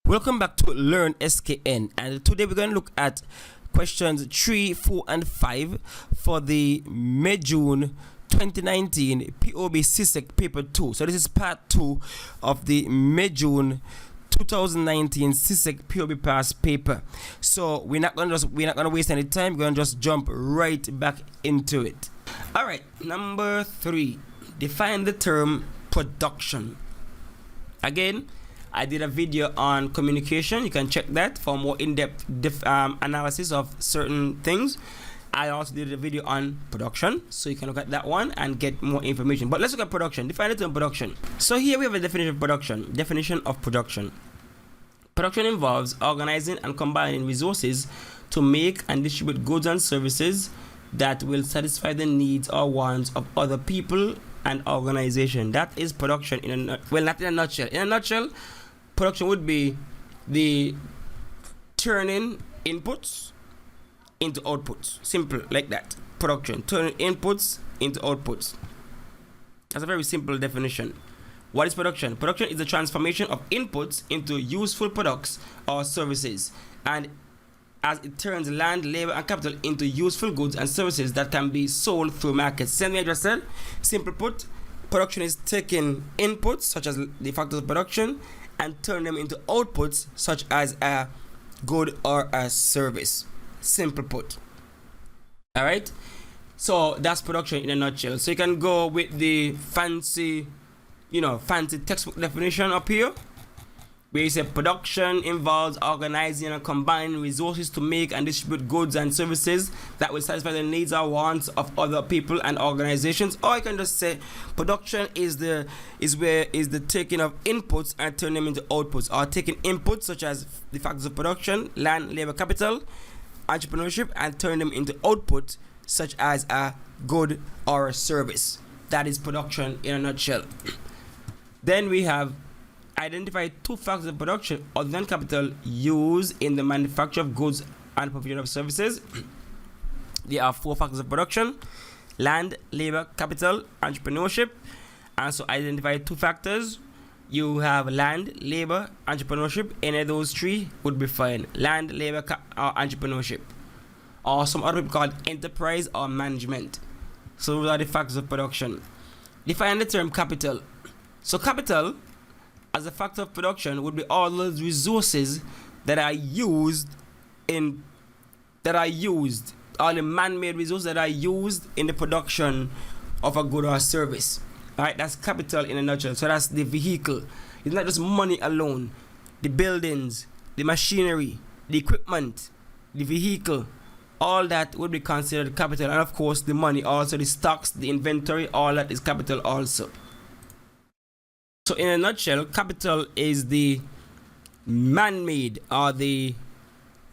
Welcome back to Learn SKN, and today we're going to look at questions 3, 4, and 5 for the May-June 2019 POB CSEC paper 2. So this is part 2 of the May-June 2019 CSEC POB pass paper. So we're not gonna waste any time. We're gonna just jump right back into it. All right, number 3. Define the term production. Again, I did a video on communication. You can check that for more in-depth analysis of certain things. I also did a video on production, so you can look at that one and get more information. But let's look at production. Define the term production. So here we have a definition of production. Definition of production. Production involves organizing and combining resources to make and distribute goods and services that will satisfy the needs or wants of other people and organization. That is production in a, well, not in a nutshell. In a nutshell, production would be the turning inputs into outputs. Simple like that. Production, turning inputs into outputs. That's a very simple definition. What is production? Production is the transformation of inputs into useful products or services, and as it turns land, labor, and capital into useful goods and services that can be sold through markets. Same way I just said. Simple put, production is taking inputs such as the factors of production and turn them into outputs such as a good or a service. Simple put. All right, so that's production in a nutshell. So you can go with the fancy textbook definition up here, where you say production involves organizing and combining resources to make and distribute goods and services that will satisfy the needs or wants of other people and organizations. Or you can just say production is the taking of inputs and turning them into outputs, or taking inputs such as the factors of production, land, labor, capital, entrepreneurship, and turn them into output such as a good or a service. That is production in a nutshell. Then we have identify 2 factors of production other than capital used in the manufacture of goods and provision of services. There are 4 factors of production: land, labor, capital, entrepreneurship. And so identify 2 factors. You have land, labor, entrepreneurship. Any of those 3 would be fine. Land, labor, or entrepreneurship. Or some other people called enterprise or management. So those are the factors of production. Define the term capital. So capital as a factor of production would be all those resources that are used, all the man-made resources that are used in the production of a good or a service. Alright, that's capital in a nutshell. So that's the vehicle. It's not just money alone. The buildings, the machinery, the equipment, the vehicle, all that would be considered capital. And of course the money, also the stocks, the inventory, all that is capital also. So in a nutshell, capital is the man-made or the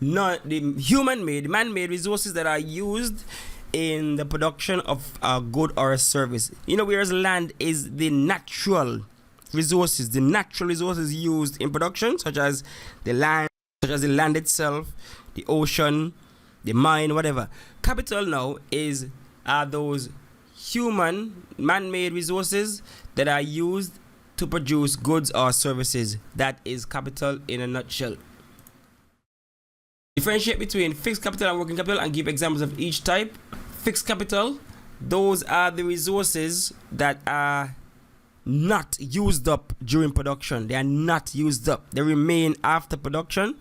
human-made, man-made resources that are used in the production of a good or a service. Whereas land is the natural resources used in production, such as the land itself, the ocean, the mine, whatever. Capital now are those human, man-made resources that are used to produce goods or services. That is capital in a nutshell. Differentiate between fixed capital and working capital and give examples of each type. Fixed capital, those are the resources that are not used up during production. They are not used up. They remain after production.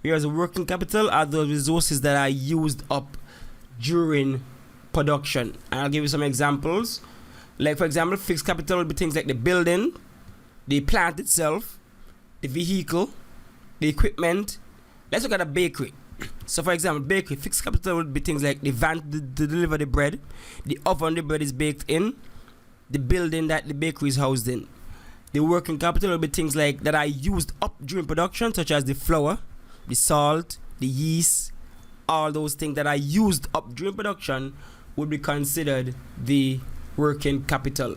Whereas working capital are those resources that are used up during production. And I'll give you some examples. Like for example, fixed capital would be things like the building, the plant itself, the vehicle, the equipment. Let's look at a bakery. So for example, bakery, fixed capital would be things like the van to deliver the bread, the oven the bread is baked in, the building that the bakery is housed in. The working capital would be things like that are used up during production, such as the flour, the salt, the yeast. All those things that are used up during production would be considered the working capital.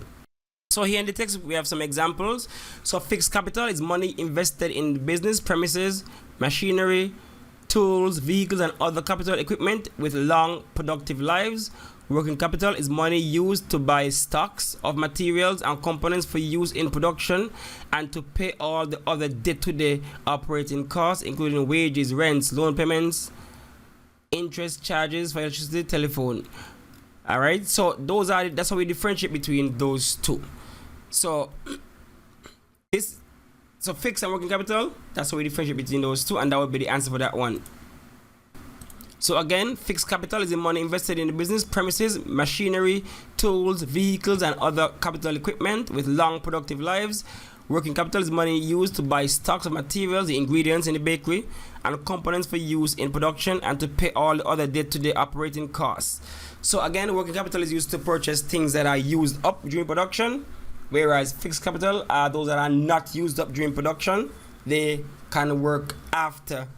So here in the text we have some examples. So fixed capital is money invested in business premises, machinery, tools, vehicles, and other capital equipment with long productive lives. Working capital is money used to buy stocks of materials and components for use in production and to pay all the other day-to-day operating costs, including wages, rents, loan payments, interest charges for electricity, telephone. All right, so that's how we differentiate between those two. So fixed and working capital, that's how we differentiate between those two, and that would be the answer for that one. So again, fixed capital is the money invested in the business premises, machinery, tools, vehicles, and other capital equipment with long productive lives. Working capital is money used to buy stocks of materials, the ingredients in the bakery, and components for use in production and to pay all the other day-to-day operating costs. So again, working capital is used to purchase things that are used up during production, whereas fixed capital are those that are not used up during production. They can work after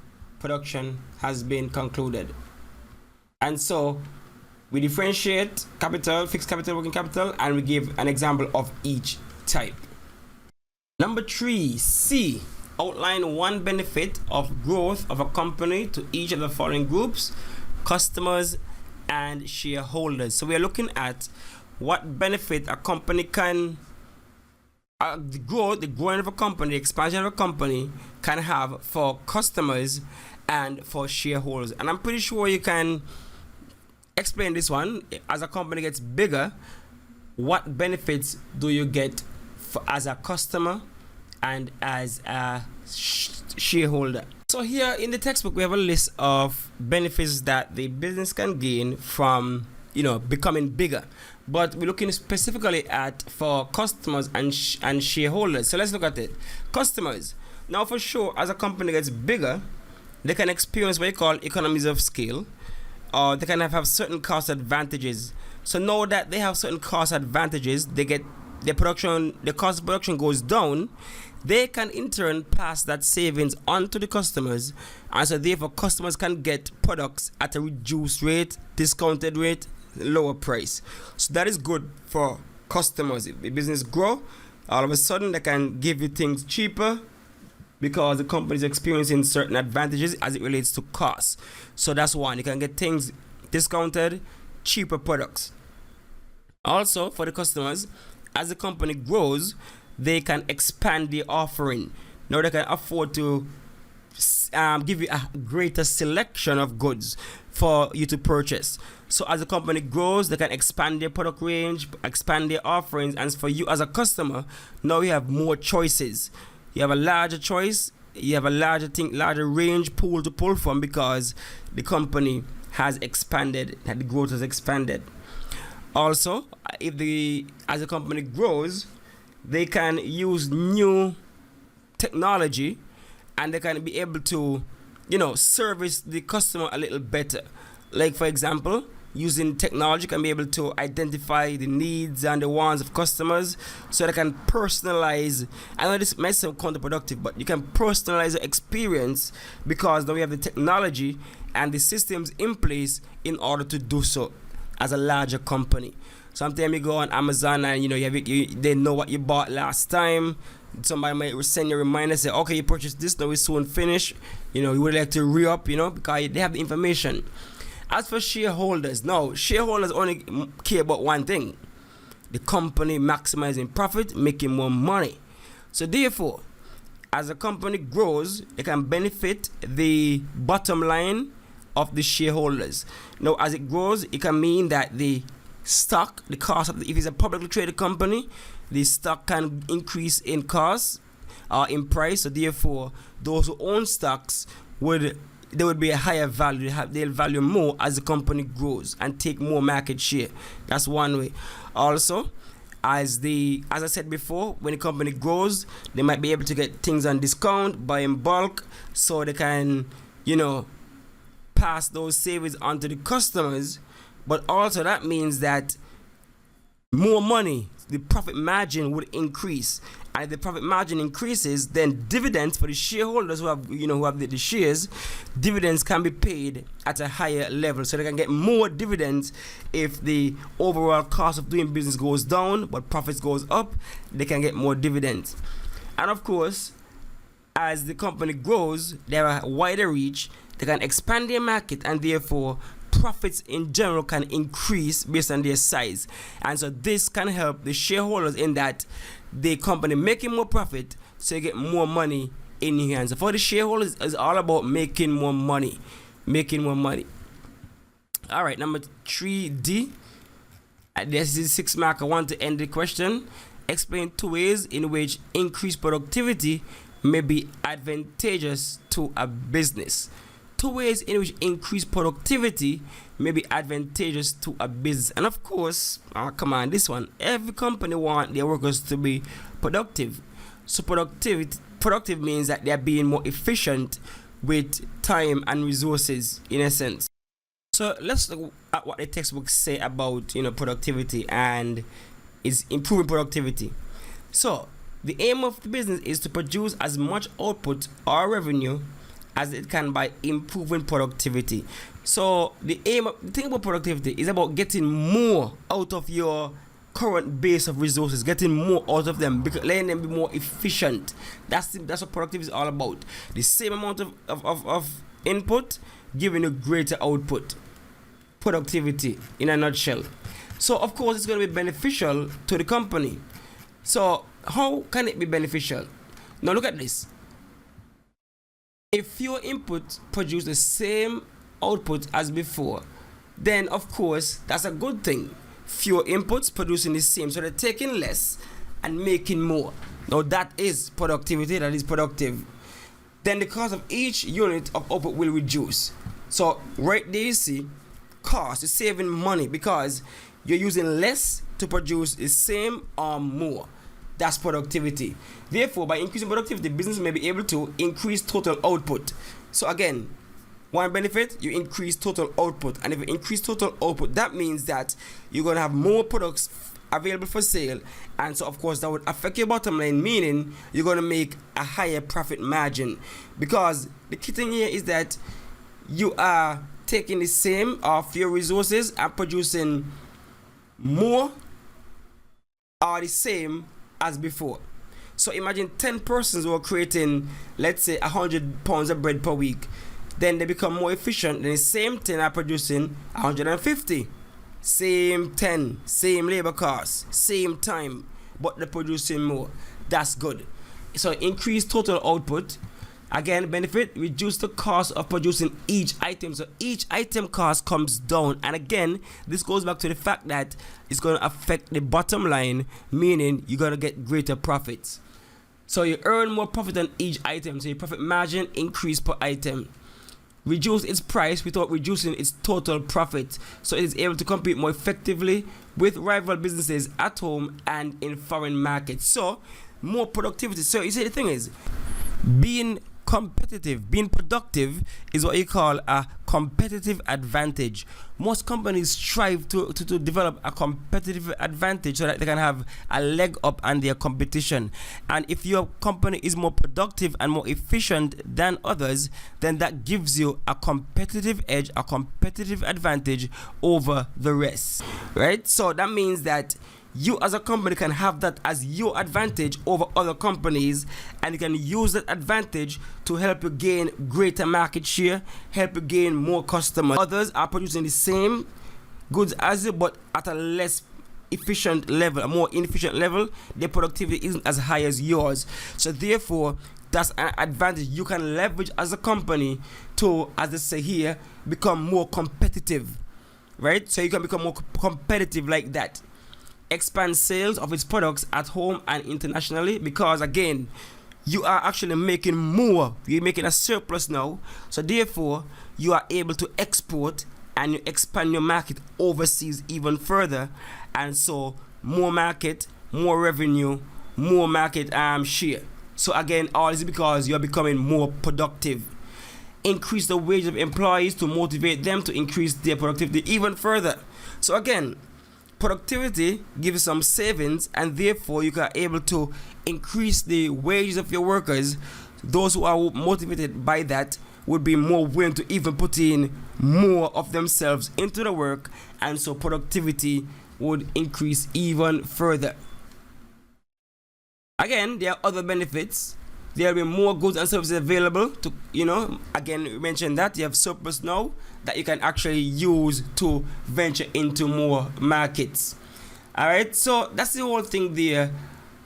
production has been concluded. And so we differentiate capital, fixed capital, working capital, and we give an example of each type. Number 3, C. Outline one benefit of growth of a company to each of the following groups: customers and shareholders. So we are looking at what benefit a company can the growing of a company, the expansion of a company can have for customers and for shareholders. And I'm pretty sure you can explain this one. As a company gets bigger, what benefits do you get as a customer and as a shareholder? So here in the textbook, we have a list of benefits that the business can gain from becoming bigger, but we're looking specifically at for customers and shareholders. So let's look at it. Customers. Now, for sure, as a company gets bigger, they can experience what you call economies of scale, or they can have certain cost advantages. So now that they have certain cost advantages, they get the cost of production goes down. They can in turn pass that savings on to the customers, and so therefore customers can get products at a reduced rate, discounted rate, lower price. So that is good for customers. If the business grow, all of a sudden they can give you things cheaper because the company is experiencing certain advantages as it relates to cost. So that's one. You can get things discounted, cheaper products. Also for the customers, as the company grows, they can expand the offering. Now they can afford to give you a greater selection of goods for you to purchase. So as the company grows, they can expand their product range, expand their offerings, and for you as a customer, now you have more choices. You have a larger choice, you have a larger range pool to pull from because the company has expanded, that the growth has expanded. Also, as the company grows, they can use new technology and they can be able to service the customer a little better. Like, for example, using technology can be able to identify the needs and the wants of customers so they can personalize. I know this might sound counterproductive, but you can personalize the experience because now we have the technology and the systems in place in order to do so as a larger company. Sometimes you go on Amazon and they know what you bought last time. Somebody might send you a reminder, say, okay, you purchased this, now it's soon finished. You would like to re-up, because they have the information. As for shareholders, now shareholders only care about one thing: the company maximizing profit, making more money. So therefore, as a company grows, it can benefit the bottom line of the shareholders. Now, as it grows, it can mean that the stock, the cost of if it's a publicly traded company, the stock can increase in cost or in price. So therefore, those who own stocks would be a higher value. They'll value more as the company grows and take more market share. That's one way. Also, as I said before, when the company grows, they might be able to get things on discount, buy in bulk, so they can pass those savings on to the customers. But also that means that more money, the profit margin would increase. And if the profit margin increases, then dividends for the shareholders who have the shares, dividends can be paid at a higher level. So they can get more dividends if the overall cost of doing business goes down, but profits goes up, they can get more dividends. And of course, as the company grows, they have a wider reach, they can expand their market, and therefore profits in general can increase based on their size. And so this can help the shareholders in that the company making more profit, so you get more money in your hands. So for the shareholders, it's all about making more money. All right, number 3D. This is 6 mark. I want to end the question. Explain 2 ways in which increased productivity may be advantageous to a business. 2 ways in which increased productivity may be advantageous to a business. And of course, come on, this one, every company wants their workers to be productive. So productive means that they're being more efficient with time and resources, in a sense. So let's look at what the textbooks say about productivity and is improving productivity. So the aim of the business is to produce as much output or revenue as it can by improving productivity. So the thing about productivity is about getting more out of your current base of resources, getting more out of them, letting them be more efficient. That's what productivity is all about. The same amount of input giving you greater output. Productivity in a nutshell. So of course it's going to be beneficial to the company. So how can it be beneficial? Now look at this. If fewer inputs produce the same output as before, then of course that's a good thing. Fewer inputs producing the same, so they're taking less and making more. Now that is productivity, that is productive. Then the cost of each unit of output will reduce. So right there you see cost is saving money because you're using less to produce the same or more. That's productivity. Therefore, by increasing productivity, business may be able to increase total output. So again, one benefit, you increase total output. And if you increase total output, that means that you're going to have more products available for sale. And so, of course, that would affect your bottom line, meaning you're going to make a higher profit margin. Because the key thing here is that you are taking the same of your resources and producing more or the same as before. So imagine 10 persons who are creating, let's say, 100 pounds of bread per week. Then they become more efficient. Then the same 10 are producing 150. Same 10, same labor costs, same time, but they're producing more. That's good. So increase total output. Again, benefit, reduce the cost of producing each item. So each item cost comes down. And again, this goes back to the fact that it's going to affect the bottom line, meaning you're going to get greater profits. So you earn more profit on each item. So your profit margin increase per item. Reduce its price without reducing its total profit. So it is able to compete more effectively with rival businesses at home and in foreign markets. So more productivity. So you see, the thing is, being competitive, being productive is what you call a competitive advantage. Most companies strive to develop a competitive advantage so that they can have a leg up on their competition. And if your company is more productive and more efficient than others, then that gives you a competitive edge, a competitive advantage over the rest, right? So that means that you as a company can have that as your advantage over other companies, and you can use that advantage to help you gain greater market share, help you gain more customers. Others are producing the same goods as you, but at a less efficient level, a more inefficient level. Their productivity isn't as high as yours. So therefore, that's an advantage you can leverage as a company to, as they say here, become more competitive, right? So you can become more competitive like that. Expand sales of its products at home and internationally, because again, you are actually making more. You're making a surplus now, so therefore you are able to export and you expand your market overseas even further, and so more market, more revenue, more market share. So again, all this is because you're becoming more productive. Increase the wage of employees to motivate them to increase their productivity even further. So again, productivity gives some savings, and therefore you are able to increase the wages of your workers. Those who are motivated by that would be more willing to even put in more of themselves into the work, and so productivity would increase even further. Again, there are other benefits. There will be more goods and services available to, again, we mentioned that you have surplus now that you can actually use to venture into more markets. All right, so that's the whole thing there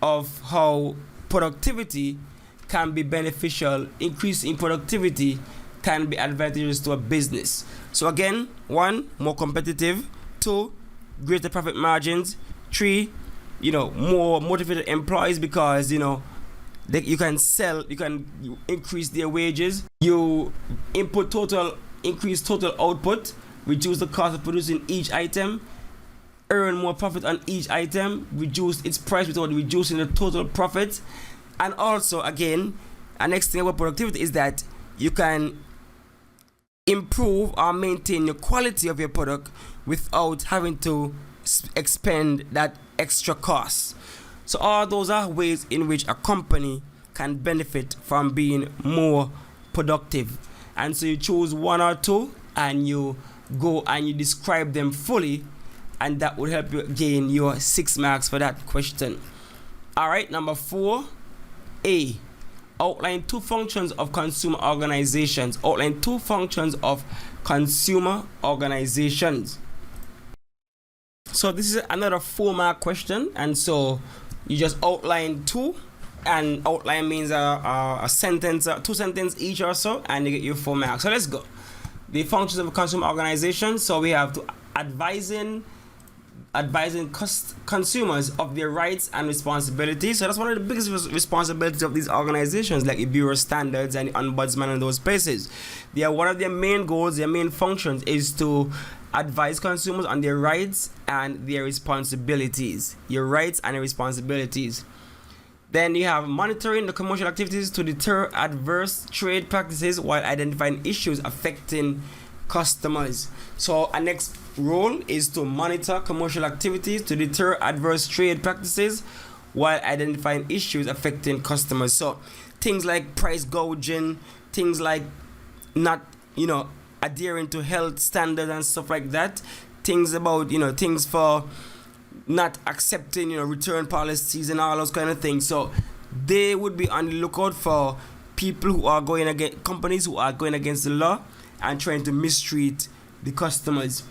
of how productivity can be beneficial. Increase in productivity can be advantageous to a business. So again, 1, more competitive. 2, greater profit margins. 3, more motivated employees because you can sell, you can increase their wages. You increase total output, reduce the cost of producing each item, earn more profit on each item, reduce its price without reducing the total profit. And also, again, the next thing about productivity is that you can improve or maintain the quality of your product without having to expend that extra cost. So all those are ways in which a company can benefit from being more productive. And so you choose 1 or 2 and you go and you describe them fully, and that will help you gain your 6 marks for that question. All right, number 4, A. Outline 2 functions of consumer organizations. Outline 2 functions of consumer organizations. So this is another 4-mark question, and so you just outline 2, and outline means a sentence, 2 sentences each or so, and you get your 4 marks. So let's go. The functions of a consumer organization. So we have to advising consumers of their rights and responsibilities. So that's one of the biggest responsibilities of these organizations, like the Bureau of Standards and the Ombudsman and those places. They are, one of their main goals, their main functions is to advise consumers on their rights and their responsibilities. Your rights and your responsibilities. Then you have monitoring the commercial activities to deter adverse trade practices while identifying issues affecting customers. So our next role is to monitor commercial activities to deter adverse trade practices while identifying issues affecting customers. So things like price gouging, things like not, adhering to health standards and stuff like that. Things about, things for not accepting, return policies and all those kind of things. So they would be on the lookout for people who are going against, companies who are going against the law and trying to mistreat the customers.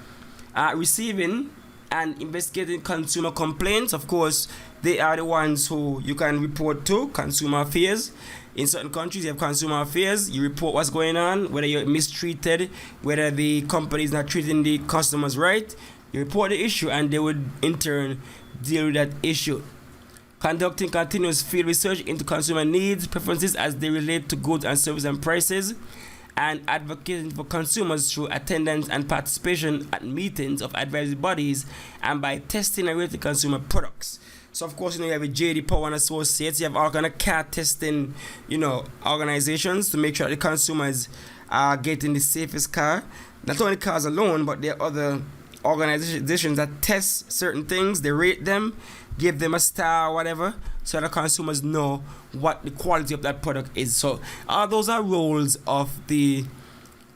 Receiving and investigating consumer complaints. Of course, they are the ones who you can report to. Consumer affairs. In certain countries, you have consumer affairs. You report what's going on, whether you're mistreated, whether the company is not treating the customers right. You report the issue, and they would in turn deal with that issue. Conducting continuous field research into consumer needs, preferences as they relate to goods and services and prices, and advocating for consumers through attendance and participation at meetings of advisory bodies and by testing and rating consumer products. So of course, you have a JD Power and Associates. You have all kind of CAD testing, organizations to make sure the consumers are getting the safest car. Not only cars alone, but there are other organizations that test certain things. They rate them, give them a star or whatever, so the consumers know what the quality of that product is. So those are roles of the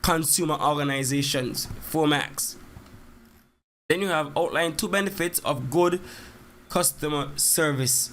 consumer organizations. 4 marks. Then you have outlined 2 benefits of good customer service.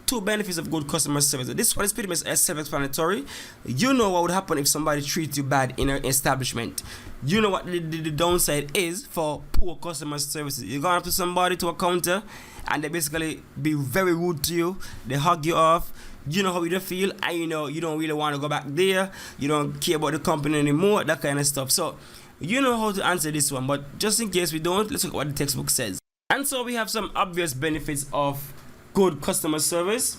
2 benefits of good customer service. This one is pretty much self-explanatory. You know what would happen if somebody treats you bad in an establishment. You know what the downside is for poor customer services. You go up to somebody to a counter and they basically be very rude to you. They hug you off. You know how you feel, and you don't really want to go back there. You don't care about the company anymore, that kind of stuff. So you know how to answer this one, but just in case we don't, let's look at what the textbook says. And so we have some obvious benefits of good customer service.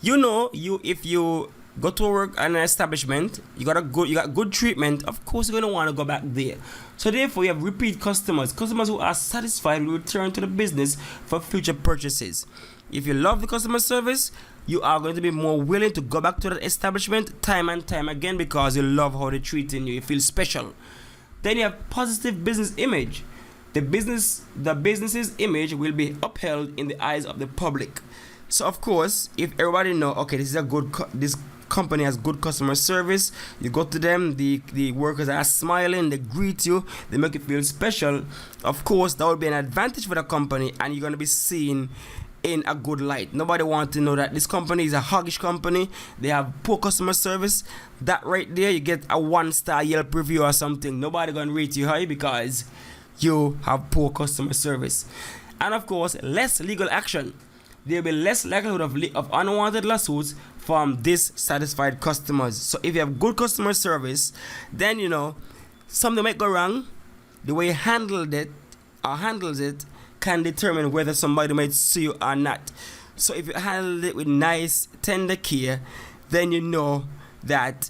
If you go to work at an establishment, you got good treatment, of course you're gonna want to go back there. So therefore, you have repeat customers who are satisfied will return to the business for future purchases. If you love the customer service, you are going to be more willing to go back to that establishment time and time again because you love how they're treating you. You feel special. Then you have positive business image. The business's image will be upheld in the eyes of the public. So of course, if everybody know, okay, this company has good customer service, you go to them, the workers are smiling, they greet you, they make you feel special. Of course, that will be an advantage for the company, and you're going to be seen in a good light. Nobody wants to know that this company is a hoggish company. They have poor customer service. That right there, you get a 1-star Yelp review or something. Nobody gonna rate you high because you have poor customer service. And of course, less legal action. There will be less likelihood of unwanted lawsuits from dissatisfied customers. So if you have good customer service, then you know something might go wrong. The way you handled it or handles it can determine whether somebody might sue you or not. So if you handle it with nice, tender care, then you know that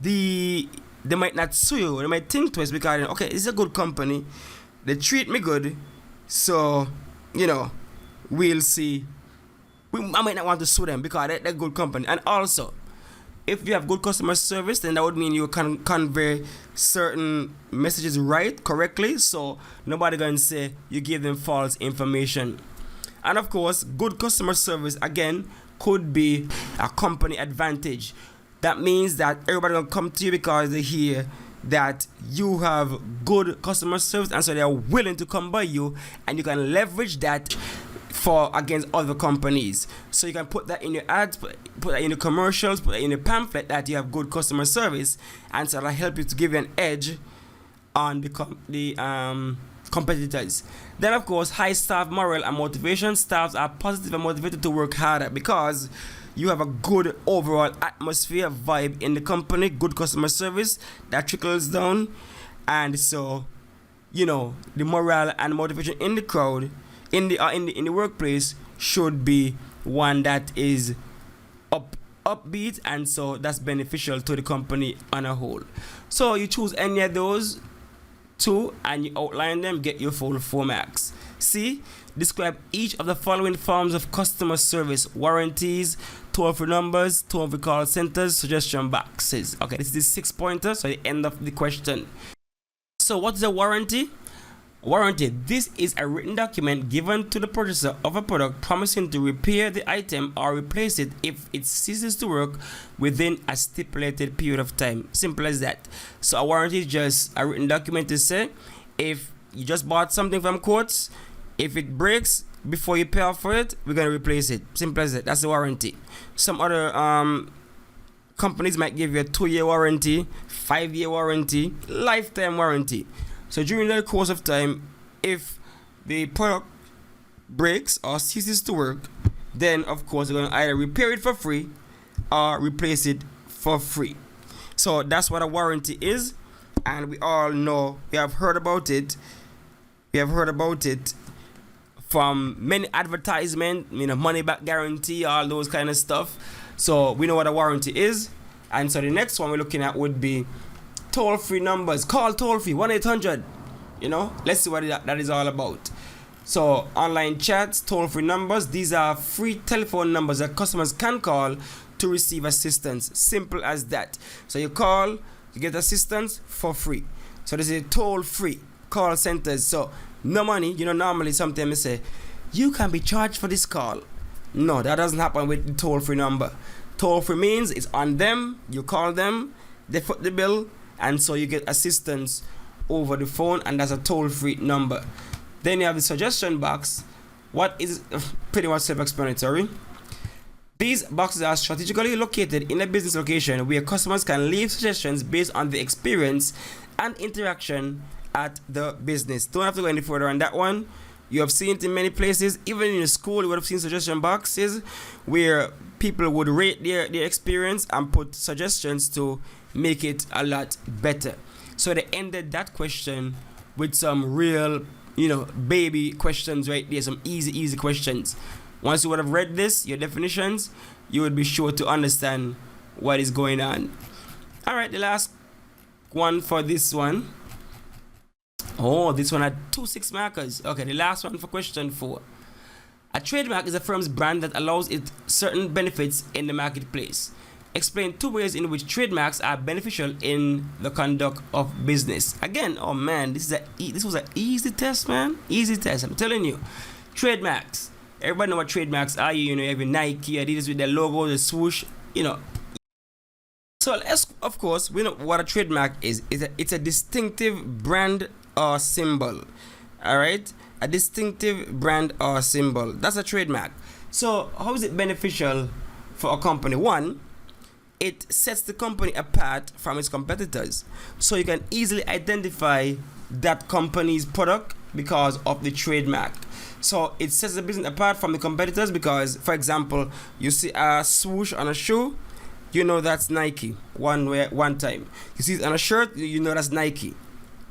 they might not sue you. They might think twice because, okay, this is a good company. They treat me good. So, you know, we'll see. I might not want to sue them because they're a good company. And also, if you have good customer service, then that would mean you can convey certain messages correctly, so nobody gonna say you give them false information. And of course, good customer service again could be a company advantage. That means that everybody gonna come to you because they hear that you have good customer service, and so they are willing to come by you, and you can leverage that for against other companies. So you can put that in your ads, put that in your commercials, put that in your pamphlet that you have good customer service, and so that'll help you to give you an edge on the competitors. Then of course, high staff morale and motivation. Staffs are positive and motivated to work harder because you have a good overall atmosphere, vibe in the company, good customer service that trickles down, and so you know the morale and motivation in the crowd in the workplace should be one that is upbeat, and so that's beneficial to the company on a whole. So you choose any of those two and you outline them, get your full 4 marks. C. Describe each of the following forms of customer service: warranties, toll-free numbers, toll-free call centers, suggestion boxes. Okay, this is the 6-pointer, so the end of the question. So what is a warranty? Warranty. This is a written document given to the purchaser of a product promising to repair the item or replace it if it ceases to work within a stipulated period of time. Simple as that. So a warranty is just a written document to say if you just bought something from Quartz, if it breaks before you pay off for it, we're going to replace it. Simple as that. That's the warranty. Some other companies might give you a 2-year warranty, 5-year warranty, lifetime warranty. So during the course of time, if the product breaks or ceases to work, then of course they're going to either repair it for free or replace it for free. So that's what a warranty is, and we all know, we have heard about it. We have heard about it from many advertisements, money back guarantee, all those kind of stuff. So we know what a warranty is. And so the next one we're looking at would be toll-free numbers. Call toll-free 1-800. Let's see what that is all about. So online chats, toll-free numbers, these are free telephone numbers that customers can call to receive assistance. Simple as that. So you call, you get assistance for free. So this is toll-free call centers. So no money. Normally sometimes they say you can be charged for this call. No, that doesn't happen with the toll-free number. Toll-free means it's on them, you call them, they foot the bill, and so you get assistance over the phone, and that's a toll-free number. Then you have the suggestion box. What is pretty much self-explanatory. These boxes are strategically located in a business location where customers can leave suggestions based on the experience and interaction at the business. Don't have to go any further on that one. You have seen it in many places. Even in school, you would have seen suggestion boxes where people would rate their experience and put suggestions to make it a lot better. So they ended that question with some real, baby questions right there. Some easy questions. Once you would have read this, your definitions, you would be sure to understand what is going on. All right, the last one for this one. Oh, this one had 2 6 markers. Okay, the last one for question 4. A trademark is a firm's brand that allows it certain benefits in the marketplace. Explain 2 ways in which trademarks are beneficial in the conduct of business. Again, oh man, this was an easy test, man. Easy test, I'm telling you. Trademarks. Everybody know what trademarks are. You have your Nike, Adidas with their logo, the swoosh, So of course, we know what a trademark is. It's a distinctive brand or symbol. Alright? A distinctive brand or symbol. That's a trademark. So how is it beneficial for a company? One, it sets the company apart from its competitors. So you can easily identify that company's product because of the trademark. So it sets the business apart from the competitors because, for example, you see a swoosh on a shoe, you know that's Nike. One time. You see it on a shirt, you know that's Nike.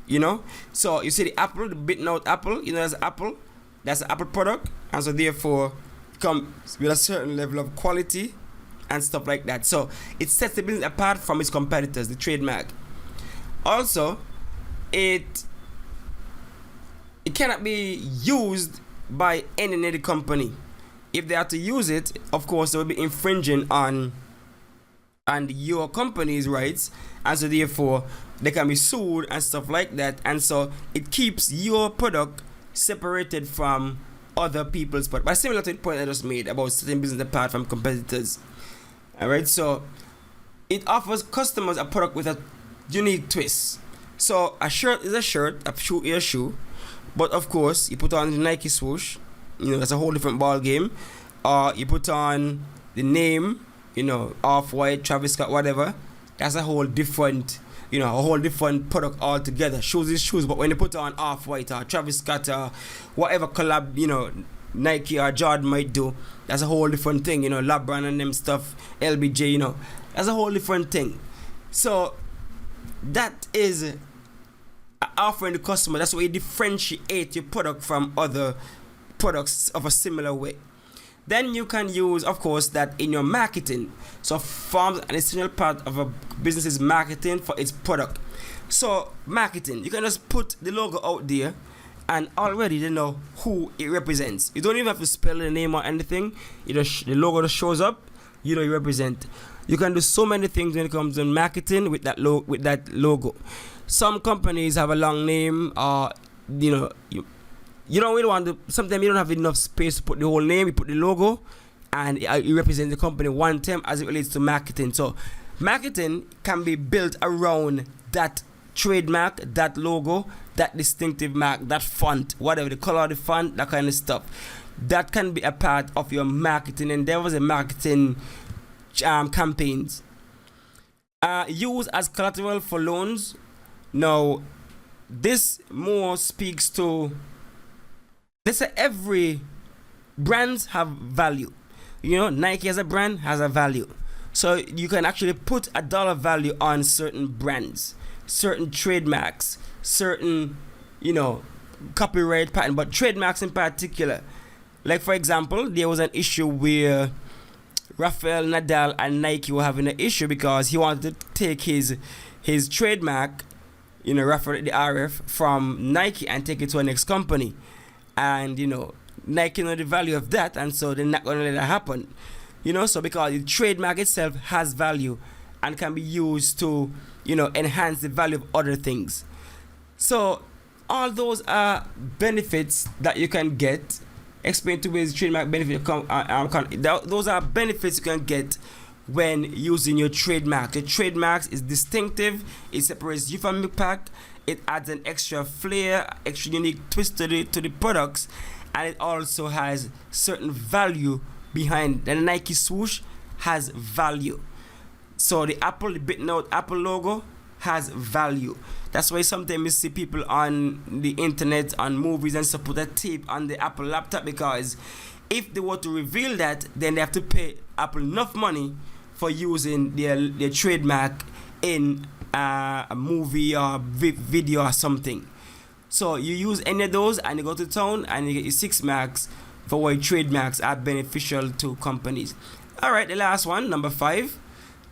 You know? So you see the Apple, the bit note Apple, you know that's Apple. That's an Apple product. And so therefore comes with a certain level of quality and stuff like that. So it sets the business apart from its competitors, the trademark. Also, it cannot be used by any other company. If they are to use it, of course, they will be infringing on your company's rights, and so therefore they can be sued and stuff like that. And so it keeps your product separated from other people's product. But similar to the point I just made about setting business apart from competitors. Alright, so it offers customers a product with a unique twist. So a shirt is a shirt, a shoe is a shoe, but of course you put on the Nike swoosh, you know, that's a whole different ball game. Or you put on the name, you know, Off-White, Travis Scott, whatever, that's a whole different, you know, a whole different product altogether. Shoes is shoes, but when you put on Off-White or Travis Scott or whatever collab, you know, Nike or Jordan might do, that's a whole different thing, you know, LeBron and them stuff, LBJ, you know, that's a whole different thing. So that is offering the customer, that's why you differentiate your product from other products of a similar way. Then you can use, of course, that in your marketing. So forms an essential part of a business's marketing for its product. So marketing, you can just put the logo out there and already they know who it represents. You don't even have to spell the name or anything. The logo just shows up, you know you represent. You can do so many things when it comes to marketing with that logo. Some companies have a long name, or you know, you don't really want to. Sometimes you don't have enough space to put the whole name. You put the logo, and it represents the company one time as it relates to marketing. So marketing can be built around that trademark, that logo, that distinctive mark, that font, whatever the color of the font, that kind of stuff. That can be a part of your marketing endeavors and marketing campaigns. Used as collateral for loans. Now, this more speaks to, let's say, every brands have value. You know, Nike as a brand has a value. So you can actually put a dollar value on certain brands, certain trademarks, certain, you know, copyright patent, but trademarks in particular. Like for example, there was an issue where Rafael Nadal and Nike were having an issue because he wanted to take his trademark, you know, Rafael the RF from Nike and take it to a next company. And you know, Nike know the value of that, and so they're not gonna let that happen. You know, so because the trademark itself has value and can be used to, you know, enhance the value of other things. So all those are benefits that you can get. Explain to me the trademark benefit. Those are benefits you can get when using your trademark. The trademarks is distinctive. It separates you from the pack. It adds an extra flair, extra unique twist to the products, and it also has certain value behind. The Nike swoosh has value. So the bit note Apple logo has value. That's why sometimes you see people on the internet, on movies and stuff, put a tape on the Apple laptop, because if they were to reveal that, then they have to pay Apple enough money for using their trademark in a movie or video or something. So you use any of those and you go to town and you get your 6 marks for why trademarks are beneficial to companies. Alright, the last one, number 5.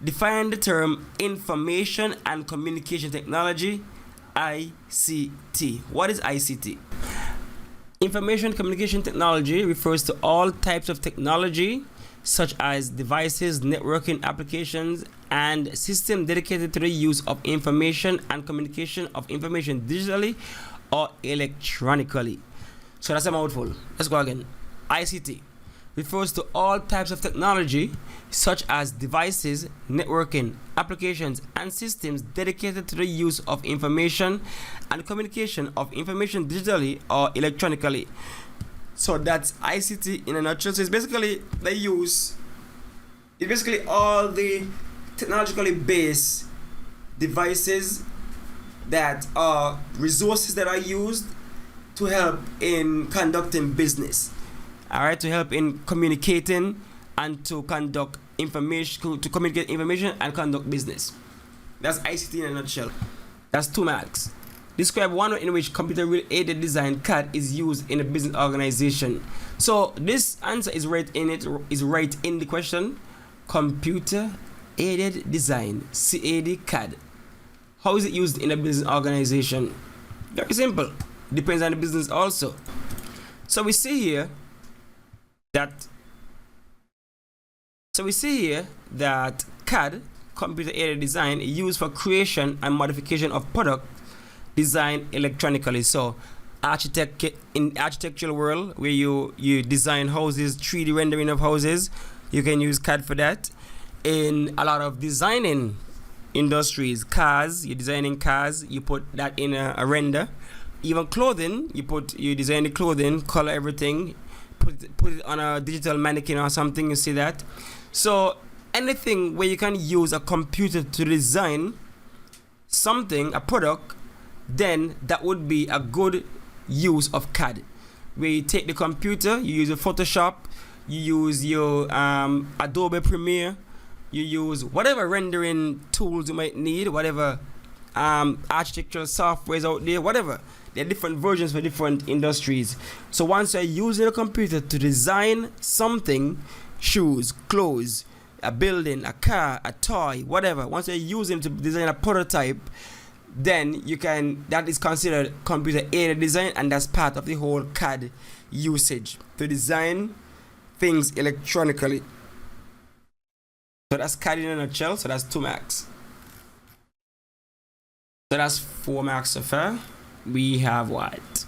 Define the term Information and Communication Technology, ICT. What is ICT? Information Communication Technology refers to all types of technology, such as devices, networking applications, and systems dedicated to the use of information and communication of information digitally or electronically. So that's a mouthful. Let's go again. ICT refers to all types of technology, such as devices, networking, applications, and systems dedicated to the use of information and communication of information digitally or electronically. So that's ICT in a nutshell. So it's basically all the technologically based devices that are resources that are used to help in conducting business. Alright, to help in communicating and to conduct information, to communicate information and conduct business. That's ICT in a nutshell. That's 2 marks. Describe one way in which computer-aided design CAD is used in a business organization. So this answer is right in the question. Computer-aided design, CAD. How is it used in a business organization? Very simple. Depends on the business also. So we see here that CAD, computer-aided design, is used for creation and modification of product design electronically. So in architectural world, where you design houses, 3D rendering of houses, you can use CAD for that. In a lot of designing industries, cars, you're designing cars, you put that in a render. Even clothing, you design the clothing, color everything, put it on a digital mannequin or something, you see that. So anything where you can use a computer to design something, a product, then that would be a good use of CAD. Where you take the computer, you use your Photoshop, you use your Adobe Premiere, you use whatever rendering tools you might need, whatever architectural softwares out there, whatever. There are different versions for different industries. So once you're using a computer to design something, shoes, clothes, a building, a car, a toy, whatever, once you're using it to design a prototype, then that is considered computer-aided design, and that's part of the whole CAD usage, to design things electronically. So that's CAD in a nutshell. So that's 2 marks. So that's 4 marks so far. We have what?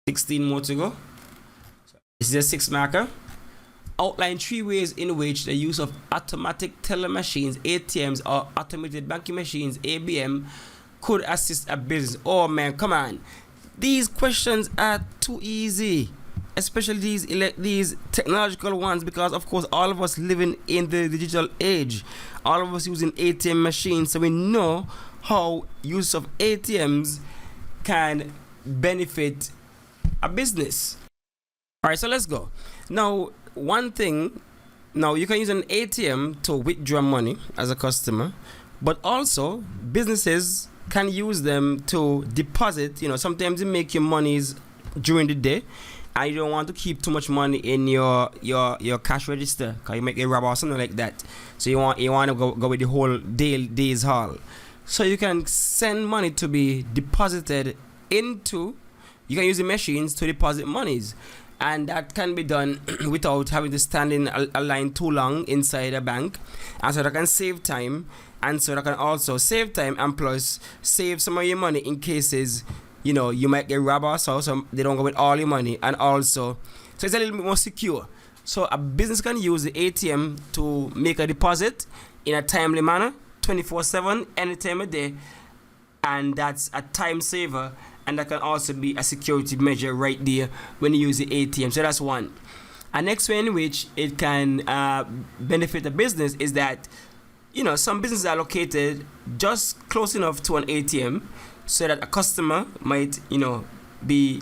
16 more to go. So this is a 6 marker. Outline 3 ways in which the use of automatic teller machines, ATMs, or automated banking machines, ABM, could assist a business. Oh man, come on. These questions are too easy, especially these technological ones, because of course all of us living in the digital age, all of us using ATM machines, so we know how use of ATMs can benefit a business. All right, so let's go. Now, one thing, now you can use an ATM to withdraw money as a customer, but also businesses can use them to deposit. Sometimes you make your monies during the day, and you don't want to keep too much money in your cash register, because you might get robbed or something like that. So you want to go with the whole day's haul. So you can send money to be deposited into. You can use the machines to deposit monies, and that can be done without having to stand in a line too long inside a bank, and so that can save time, and so that can also save time and plus save some of your money in cases you might get robbed or so they don't go with all your money, and also so it's a little bit more secure. So a business can use the ATM to make a deposit in a timely manner, 24/7, any time of day, and that's a time saver, and that can also be a security measure right there when you use the ATM. So that's one. And next way in which it can benefit the business is that some businesses are located just close enough to an ATM so that a customer might be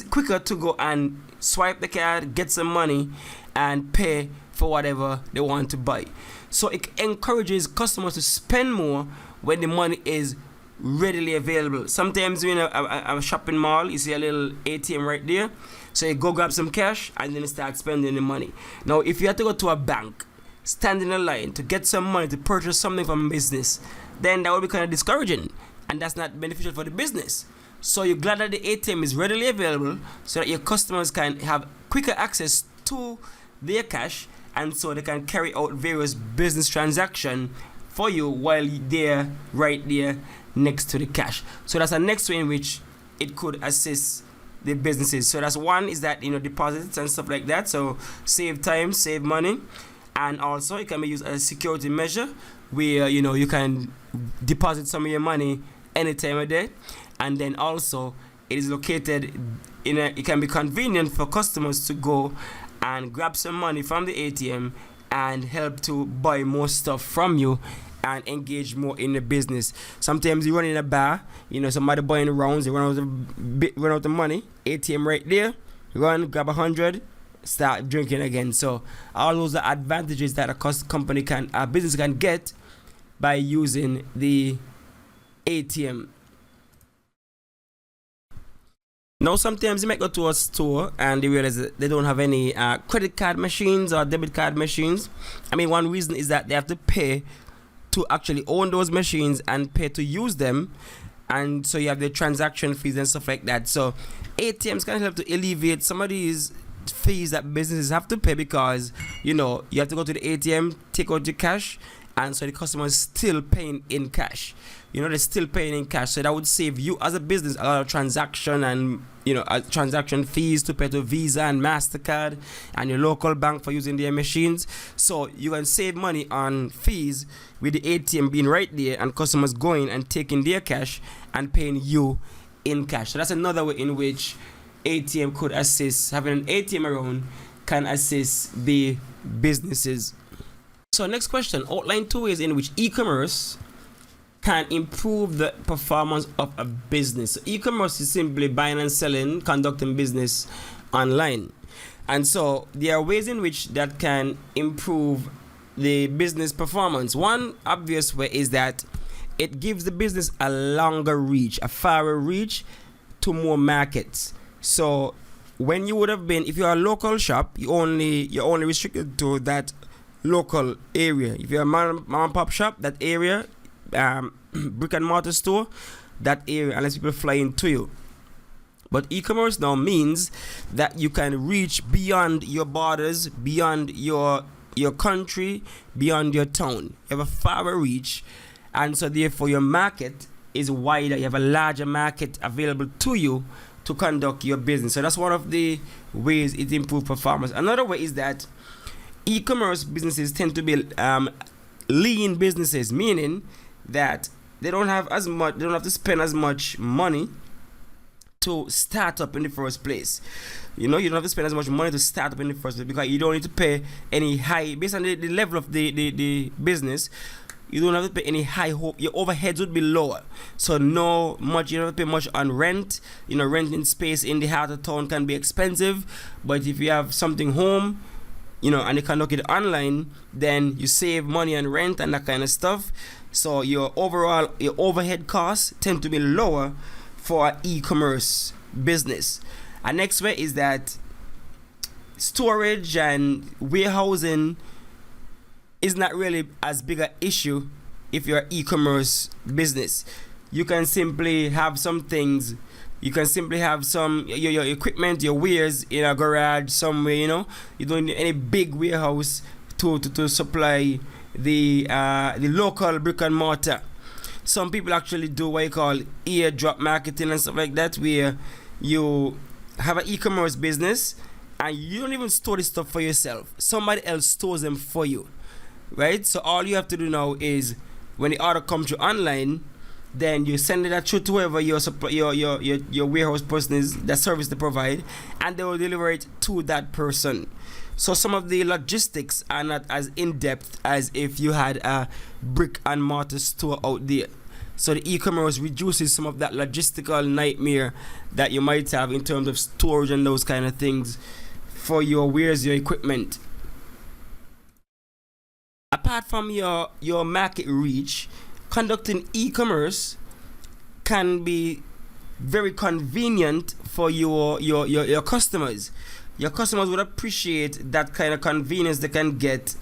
quicker to go and swipe the card, get some money, and pay for whatever they want to buy. So it encourages customers to spend more when the money is readily available. Sometimes you're in a shopping mall, you see a little ATM right there, so you go grab some cash and then you start spending the money. Now if you have to go to a bank, stand in a line to get some money to purchase something from a business, then that would be kind of discouraging, and that's not beneficial for the business. So you're glad that the ATM is readily available so that your customers can have quicker access to their cash, and so they can carry out various business transactions for you while they're right there next to the cash. So that's the next way in which it could assist the businesses. So that's one, is that deposits and stuff like that, so save time, save money, and also it can be used as a security measure where you can deposit some of your money any time of day, and then also it is located it can be convenient for customers to go and grab some money from the ATM and help to buy more stuff from you and engage more in the business. Sometimes you run in a bar, somebody buying rounds, they run out of money, ATM right there, run, grab 100, start drinking again. So all those are advantages that a business can get by using the ATM. Now, sometimes you might go to a store and you realize that they don't have any credit card machines or debit card machines. I mean, one reason is that they have to pay to actually own those machines and pay to use them, and so you have the transaction fees and stuff like that. So ATMs can help to alleviate some of these fees that businesses have to pay, because you have to go to the ATM, take out your cash, and so the customer is still paying in cash. They're still paying in cash, so that would save you as a business a lot of transaction and transaction fees to pay to Visa and MasterCard and your local bank for using their machines. So you can save money on fees with the ATM being right there and customers going and taking their cash and paying you in cash. So that's another way in which ATM could assist. Having an ATM around can assist the businesses. So next question, outline 2 ways in which e-commerce can improve the performance of a business. So e-commerce is simply buying and selling, conducting business online. And so there are ways in which that can improve the business performance. One obvious way is that it gives the business a longer reach, a farther reach to more markets. So when you would have been, if you're a local shop, you're only restricted to that local area. If you're a mom and pop shop, that area, brick and mortar store, that area, unless people fly into you. But e-commerce now means that you can reach beyond your borders, beyond your country, beyond your town. You have a farther reach, and so therefore your market is wider. You have a larger market available to you to conduct your business. So that's one of the ways it improves performance. Another way is that e-commerce businesses tend to be lean businesses, meaning that they don't have to spend as much money to start up in the first place. You don't have to spend as much money to start up in the first place, because you don't need to pay any high, based on the level of the business, you don't have to pay any high hope. Your overheads would be lower. So you don't have to pay much on rent. Renting space in the heart of town can be expensive, but if you have something home, and you conduct it online, then you save money on rent and that kind of stuff. So your overhead costs tend to be lower for an e-commerce business. And next way is that storage and warehousing is not really as big an issue if you're an e-commerce business. You can simply have some things. You can simply have your equipment, your wares in a garage somewhere. You don't need any big warehouse to supply the local brick and mortar. Some people actually do what you call airdrop marketing and stuff like that, where you have an e-commerce business and you don't even store the stuff for yourself. Somebody else stores them for you, right? So all you have to do now is, when the order comes through online, then you send it through to whoever your warehouse person is, that service they provide, and they will deliver it to that person. So some of the logistics are not as in-depth as if you had a brick and mortar store out there. So the e-commerce reduces some of that logistical nightmare that you might have in terms of storage and those kind of things for your wares, your equipment. Apart from your market reach, conducting e-commerce can be very convenient for your customers. Your customers would appreciate that kind of convenience they can get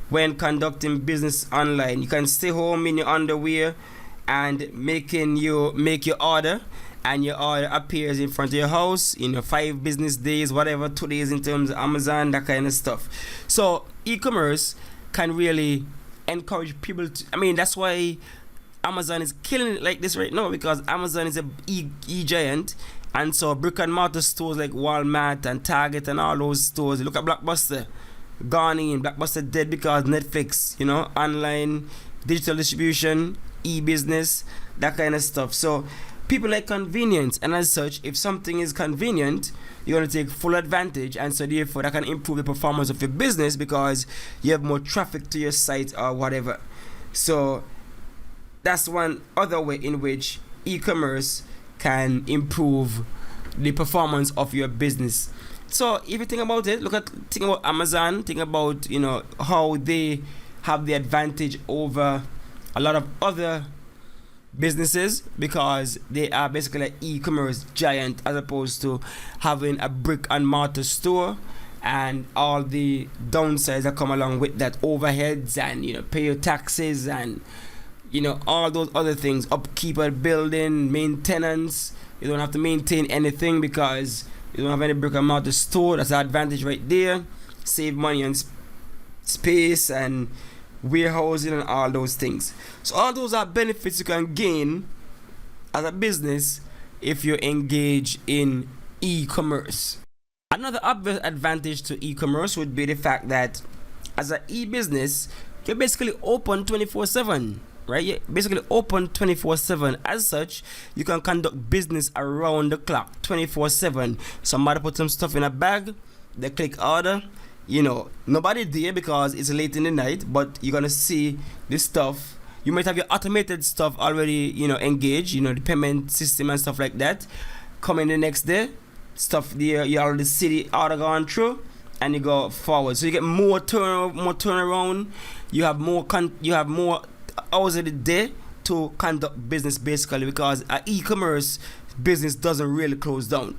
when conducting business online. You can stay home in your underwear and make your order, and your order appears in front of your house in 5 business days, whatever, 2 days in terms of Amazon, that kind of stuff. So e-commerce can really encourage people to, that's why Amazon is killing it like this right now, because Amazon is a e-giant. And so brick and mortar stores like Walmart and Target and all those stores, look at Blockbuster, gone in. Blockbuster dead because Netflix, online, digital distribution, e-business, that kind of stuff. So People like convenience, and as such, if something is convenient, you're going to take full advantage, and so therefore that can improve the performance of your business because you have more traffic to your site or whatever. So that's one other way in which e-commerce can improve the performance of your business. So if you think about it, think about Amazon, think about how they have the advantage over a lot of other businesses because they are basically an e-commerce giant as opposed to having a brick and mortar store and all the downsides that come along with that, overheads and pay your taxes and all those other things, upkeep of building, maintenance. You don't have to maintain anything because you don't have any brick and mortar store. That's an advantage right there. Save money on space and warehousing and all those things. So all those are benefits you can gain as a business if you engage in e-commerce. Another obvious advantage to e-commerce would be the fact that as an e-business, you're basically open 24/7, right? You're basically open 24/7. As such, you can conduct business around the clock 24/7. Somebody put some stuff in a bag, they click order. Nobody there because it's late in the night, but you're gonna see this stuff. You might have your automated stuff already, engaged, the payment system and stuff like that. Come in the next day, stuff there, you already see the order going through, and you go forward. So you get more turnaround. You have more hours of the day to conduct business basically because an e-commerce business doesn't really close down.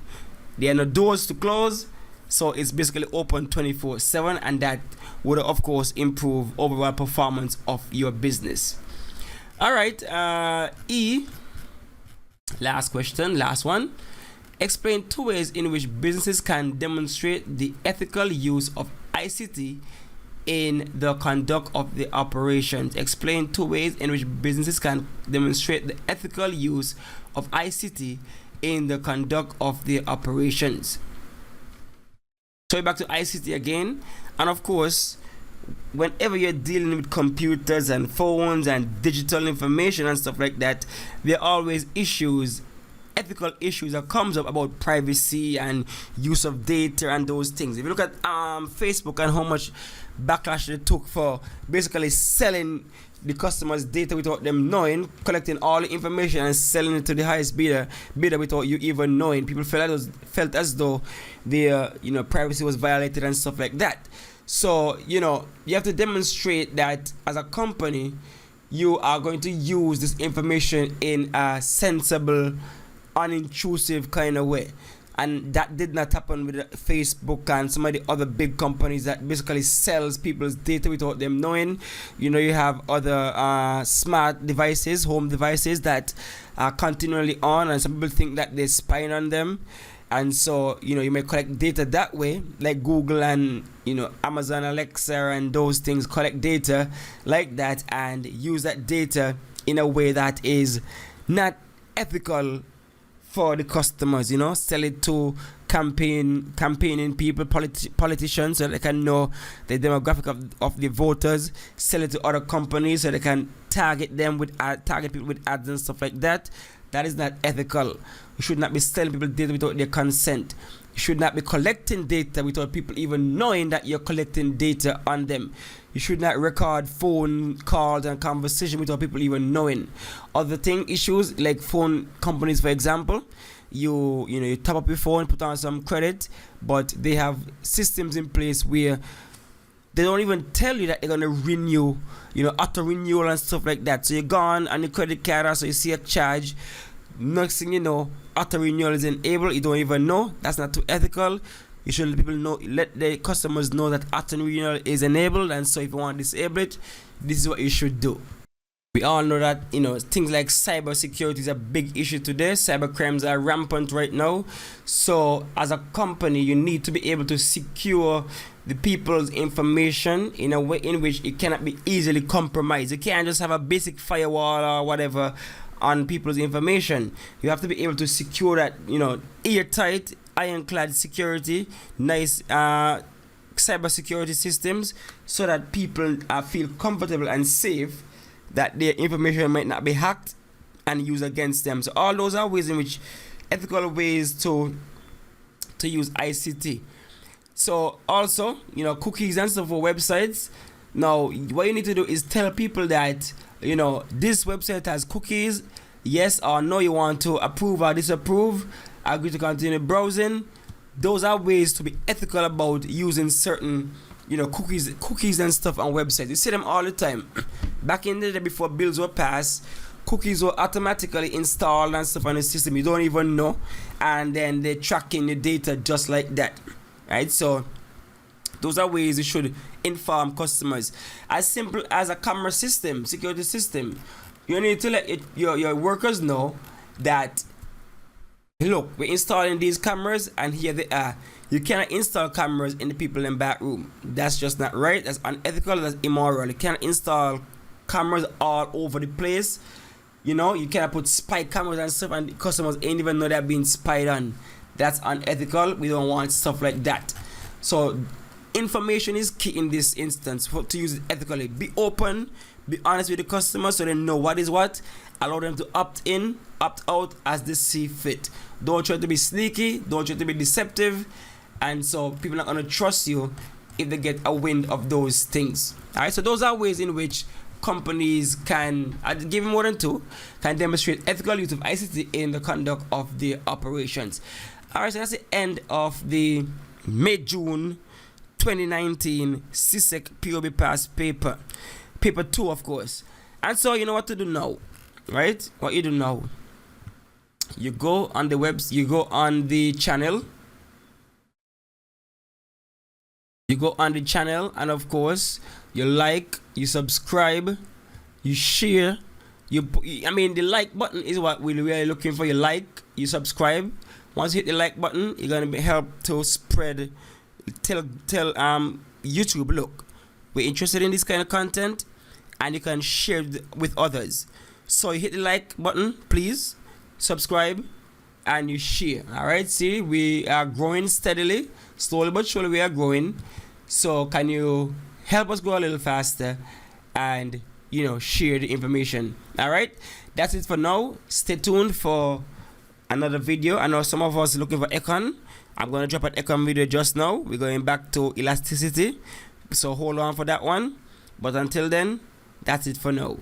There are no doors to close. So it's basically open 24/7, and that would of course improve overall performance of your business. All right, last question, last one. Explain 2 ways in which businesses can demonstrate the ethical use of ICT in the conduct of the operations. Explain 2 ways in which businesses can demonstrate the ethical use of ICT in the conduct of the operations. So back to ICT again, and of course, whenever you're dealing with computers and phones and digital information and stuff like that, there are always ethical issues that comes up about privacy and use of data and those things. If you look at Facebook and how much backlash they took for basically selling the customers' data without them knowing, collecting all the information and selling it to the highest bidder without you even knowing. People felt as though their privacy was violated and stuff like that. So you have to demonstrate that as a company you are going to use this information in a sensible, unintrusive kind of way. And that did not happen with Facebook and some of the other big companies that basically sells people's data without them knowing. You have other smart devices, home devices that are continually on, and some people think that they're spying on them. And so, you may collect data that way, like Google and, Amazon Alexa and those things collect data like that and use that data in a way that is not ethical for the customers. Sell it to campaigning people, politicians, so they can know the demographic of the voters. Sell it to other companies so they can target people with ads and stuff like that. That is not ethical. You should not be selling people data without their consent. You should not be collecting data without people even knowing that you're collecting data on them. You should not record phone calls and conversation without people even knowing. Other issues like phone companies, for example, you top up your phone, put on some credit, but they have systems in place where they don't even tell you that they're gonna renew, auto renewal and stuff like that. So you're gone on your credit card, so you see a charge. Next thing you know, auto renewal is enabled. You don't even know. That's not too ethical. You should let people know, let the customers know that auto renewal is enabled, and so if you want to disable it, this is what you should do. We all know that things like cyber security is a big issue today. Cyber crimes are rampant right now. So as a company, you need to be able to secure the people's information in a way in which it cannot be easily compromised. You can't just have a basic firewall or whatever on people's information. You have to be able to secure that, airtight, ironclad security, nice cyber security systems, so that people feel comfortable and safe that their information might not be hacked and use against them. So all those are ways in which ethical ways to use ICT. So also, cookies and stuff for websites. Now, what you need to do is tell people that, this website has cookies. Yes or no, you want to approve or disapprove, agree to continue browsing. Those are ways to be ethical about using certain, cookies and stuff on websites. You see them all the time. Back in the day before bills were passed, cookies were automatically installed and stuff on the system. You don't even know. And then they're tracking the data just like that. Right? So those are ways you should inform customers. As simple as a camera system, security system. You need to let your workers know that, look, we're installing these cameras and here they are. You cannot install cameras in the people in back room. That's just not right. That's unethical. That's immoral. You cannot install cameras all over the place. You cannot put spy cameras and stuff and customers ain't even know they're being spied on. That's unethical. We don't want stuff like that. So information is key in this instance to use it ethically. Be open, be honest with the customer so they know what is what. Allow them to opt in, opt out as they see fit. Don't try to be sneaky, don't try to be deceptive, and so people are not going to trust you if they get a wind of those things. Alright, so those are ways in which companies can, I'd give more than two, can demonstrate ethical use of ICT in the conduct of their operations. Alright, so that's the end of the May-June 2019 CSEC POB Pass paper 2, of course. And so you know what to do now, right? What you do now, you go on the you go on the channel, and of course you like, you subscribe, you share, the like button is what we're really looking for. You like, you subscribe. Once you hit the like button, you're gonna be helped to spread, tell YouTube, look, we're interested in this kind of content, and you can share it with others. So you hit the like button, please subscribe, and you share. All right, see, we are growing steadily, slowly but surely we are growing. So can you help us grow a little faster and share the information? All right, that's it for now. Stay tuned for another video. I know some of us are looking for econ. I'm going to drop an econ video just now. We're going back to elasticity, so hold on for that one. But until then, that's it for now.